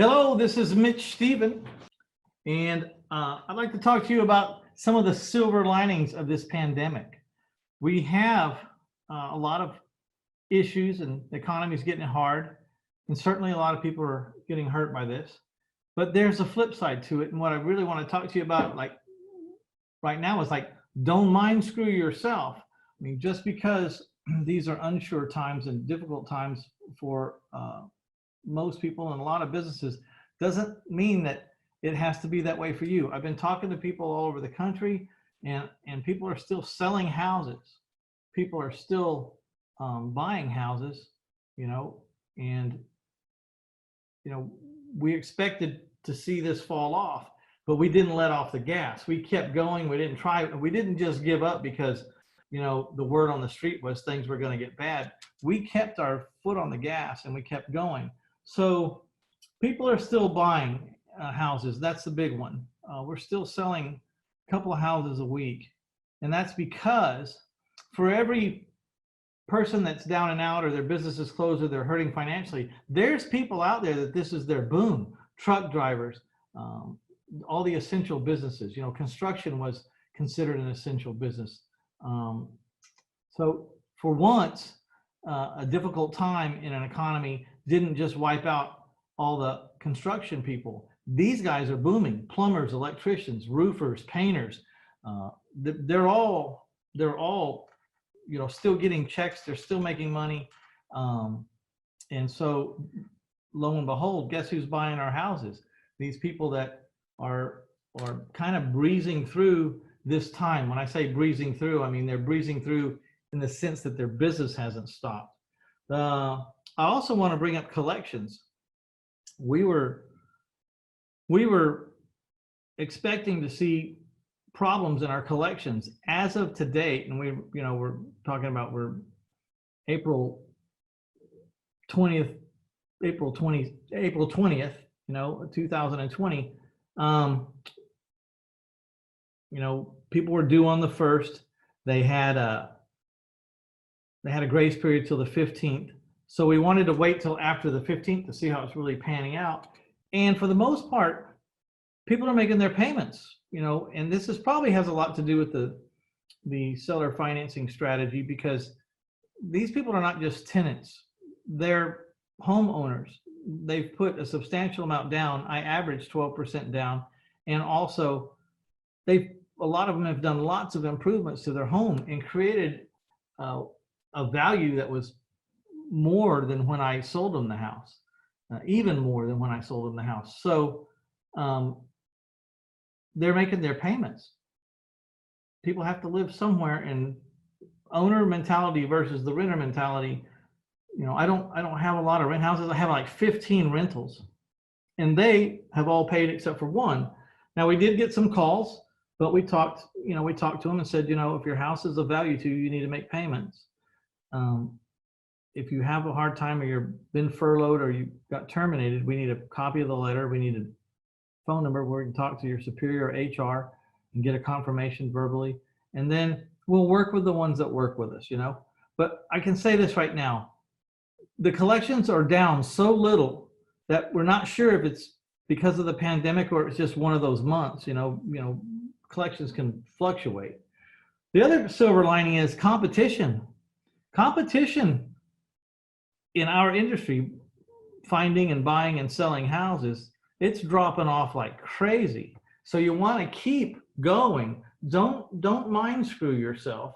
Hello, this is Mitch Stephen, and I'd like to talk to you about some of the silver linings of this pandemic. We have a lot of issues, and the economy is getting hard, and certainly a lot of people are getting hurt by this. But there's a flip side to it, and what I really want to talk to you about, like right now, is like don't mind screw yourself. I mean, just because these are unsure times and difficult times for most people and a lot of businesses doesn't mean that it has to be that way for you. I've been talking to people all over the country, and people are still selling houses. People are still buying houses, and we expected to see this fall off, but we didn't let off the gas. We kept going. We didn't try. We didn't just give up because the word on the street was things were going to get bad. We kept our foot on the gas and we kept going. So people are still buying houses. That's the big one. We're still selling a couple of houses a week. And that's because for every person that's down and out or their business is closed or they're hurting financially, there's people out there that this is their boom. Truck drivers, all the essential businesses. Construction was considered an essential business. So for once, a difficult time in an economy didn't just wipe out all the construction people. These guys are booming. Plumbers, electricians, roofers, painters. They're all still getting checks. They're still making money. And so lo and behold, guess who's buying our houses? These people that are kind of breezing through this time. When I say breezing through, I mean they're breezing through in the sense that their business hasn't stopped. I also want to bring up collections. We were expecting to see problems in our collections as of today, and we're talking about April 20th, 2020. People were due on the 1st. They had a grace period till the 15th. So we wanted to wait till after the 15th to see how it's really panning out. And for the most part, people are making their payments, and this probably has a lot to do with the seller financing strategy, because these people are not just tenants, they're homeowners. They've put a substantial amount down. I average 12% down. And also a lot of them have done lots of improvements to their home and created a value that was more than when I sold them the house, even more than when I sold them the house. So they're making their payments. People have to live somewhere, and owner mentality versus the renter mentality. I don't have a lot of rent houses. I have like 15 rentals, and they have all paid except for one. Now we did get some calls, but we talked to them and said, if your house is of value to you, you need to make payments. If you have a hard time or you've been furloughed or you got terminated, we need a copy of the letter. We need a phone number where you can talk to your superior or HR and get a confirmation verbally. And then we'll work with the ones that work with us, But I can say this right now. The collections are down so little that we're not sure if it's because of the pandemic or it's just one of those months, collections can fluctuate. The other silver lining is competition. Competition in our industry, finding and buying and selling houses, it's dropping off like crazy. So you want to keep going. Don't mind screw yourself.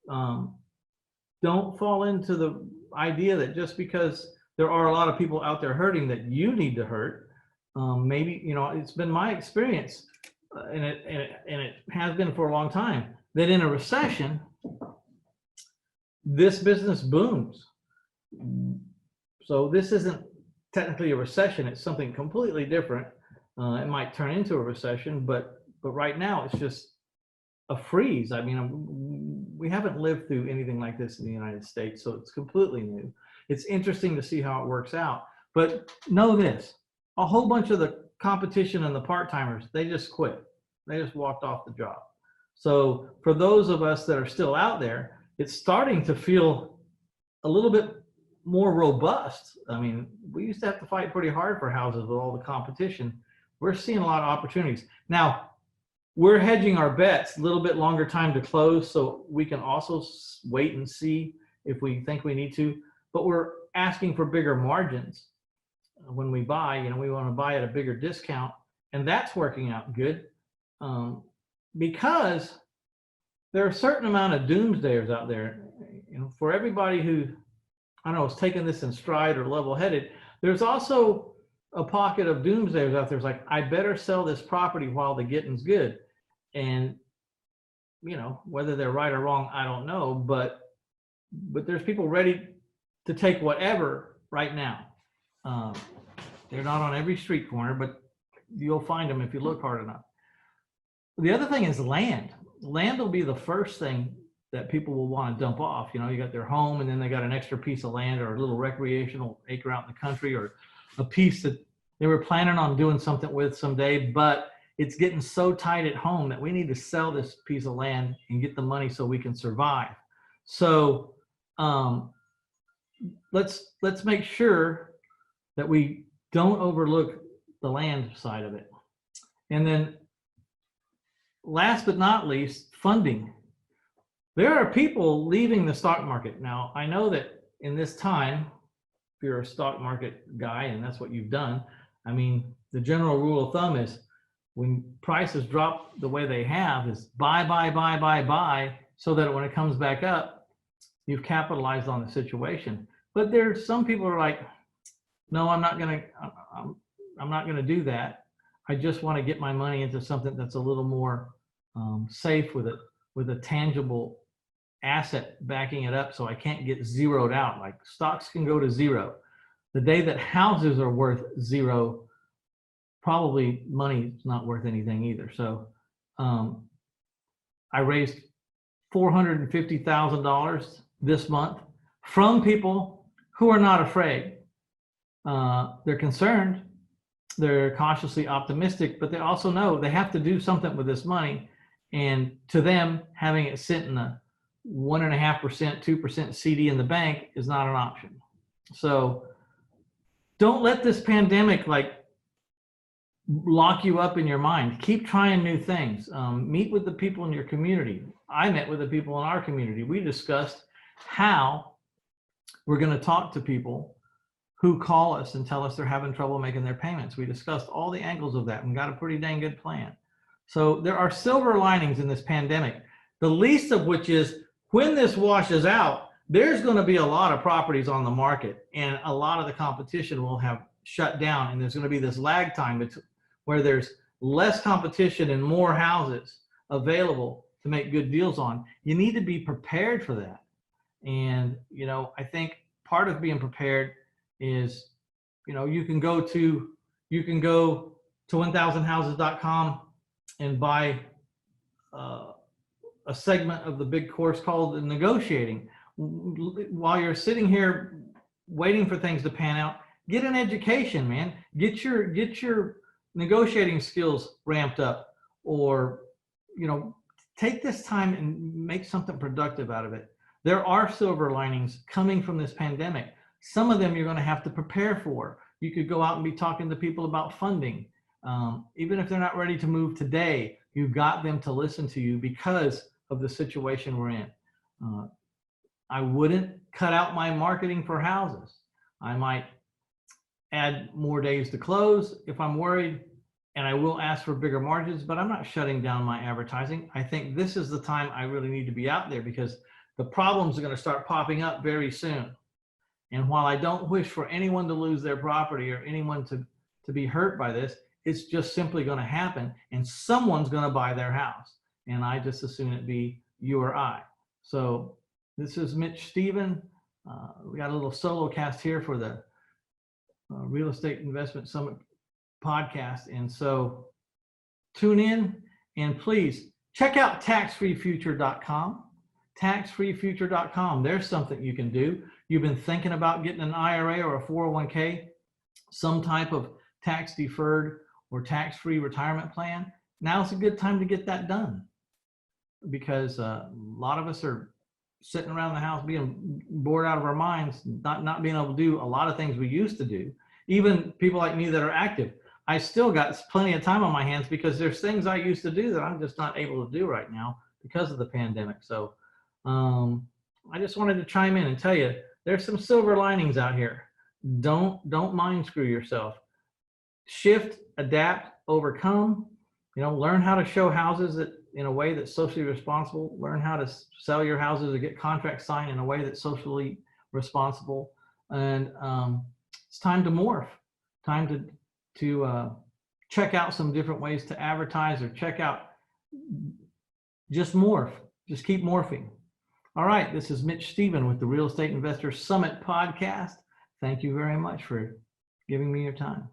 Don't fall into the idea that just because there are a lot of people out there hurting that you need to hurt. Maybe it's been my experience, and it has been for a long time, that in a recession, this business booms. So this isn't technically a recession. It's something completely different. It might turn into a recession, but right now it's just a freeze. I mean, we haven't lived through anything like this in the United States, so it's completely new. It's interesting to see how it works out. But know this, a whole bunch of the competition and the part-timers, they just quit. They just walked off the job. So for those of us that are still out there, it's starting to feel a little bit more robust. I mean, we used to have to fight pretty hard for houses with all the competition. We're seeing a lot of opportunities. Now, we're hedging our bets, a little bit longer time to close, so we can also wait and see if we think we need to, but we're asking for bigger margins when we buy. You know, we want to buy at a bigger discount, and that's working out good, because there are a certain amount of doomsdayers out there. You know, for everybody who, I don't know, is taking this in stride or level-headed, there's also a pocket of doomsdayers out there. It's like, I better sell this property while the getting's good. And, you know, whether they're right or wrong, I don't know, but there's people ready to take whatever right now. They're not on every street corner, but you'll find them if you look hard enough. The other thing is land. Land will be the first thing that people will want to dump off. You know, you got their home and then they got an extra piece of land or a little recreational acre out in the country, or a piece that they were planning on doing something with someday, but it's getting so tight at home that we need to sell this piece of land and get the money so we can survive. So let's make sure that we don't overlook the land side of it. And then last but not least, funding. There are people leaving the stock market. Now, I know that in this time, if you're a stock market guy and that's what you've done, I mean, the general rule of thumb is when prices drop the way they have is buy, so that when it comes back up, you've capitalized on the situation. But there's some people who are like, no, I'm not gonna do that. I just want to get my money into something that's a little more safe with a tangible asset backing it up, so I can't get zeroed out. Like, stocks can go to zero. The day that houses are worth zero, probably money's not worth anything either. So I raised $450,000 this month from people who are not afraid. They're concerned, they're cautiously optimistic, but they also know they have to do something with this money. And to them, having it sit in a 1.5%, 2% CD in the bank is not an option. So don't let this pandemic like lock you up in your mind. Keep trying new things. Meet with the people in your community. I met with the people in our community. We discussed how we're going to talk to people who call us and tell us they're having trouble making their payments. We discussed all the angles of that and got a pretty dang good plan. So there are silver linings in this pandemic, the least of which is when this washes out, there's going to be a lot of properties on the market and a lot of the competition will have shut down, and there's going to be this lag time where there's less competition and more houses available to make good deals on. You need to be prepared for that. And, you know, I think part of being prepared is, you know, you can go to 1000houses.com and buy a segment of the big course called the negotiating. While you're sitting here waiting for things to pan out, get an education, man. Get your negotiating skills ramped up, or, you know, take this time and make something productive out of it. There are silver linings coming from this pandemic. Some of them you're going to have to prepare for. You could go out and be talking to people about funding. Even if they're not ready to move today, you've got them to listen to you because of the situation we're in. I wouldn't cut out my marketing for houses. I might add more days to close if I'm worried, and I will ask for bigger margins, but I'm not shutting down my advertising. I think this is the time I really need to be out there because the problems are going to start popping up very soon. And while I don't wish for anyone to lose their property or anyone to be hurt by this, it's just simply going to happen, and someone's going to buy their house. And I just assume it be you or I. So this is Mitch Stephen. We got a little solo cast here for the Real Estate Investment Summit podcast. And so tune in, and please check out taxfreefuture.com. Taxfreefuture.com. There's something you can do. You've been thinking about getting an IRA or a 401k, some type of tax deferred or tax-free retirement plan. Now's a good time to get that done, because a lot of us are sitting around the house being bored out of our minds, not being able to do a lot of things we used to do. Even people like me that are active, I still got plenty of time on my hands because there's things I used to do that I'm just not able to do right now because of the pandemic. So I just wanted to chime in and tell you there's some silver linings out here. Don't mind screw yourself. Shift, adapt, overcome. Learn how to show houses in a way that's socially responsible. Learn how to sell your houses or get contracts signed in a way that's socially responsible. And it's time to morph. Time to check out some different ways to advertise or check out. Just morph. Just keep morphing. All right, this is Mitch Stephen with the Real Estate Investor Summit podcast. Thank you very much for giving me your time.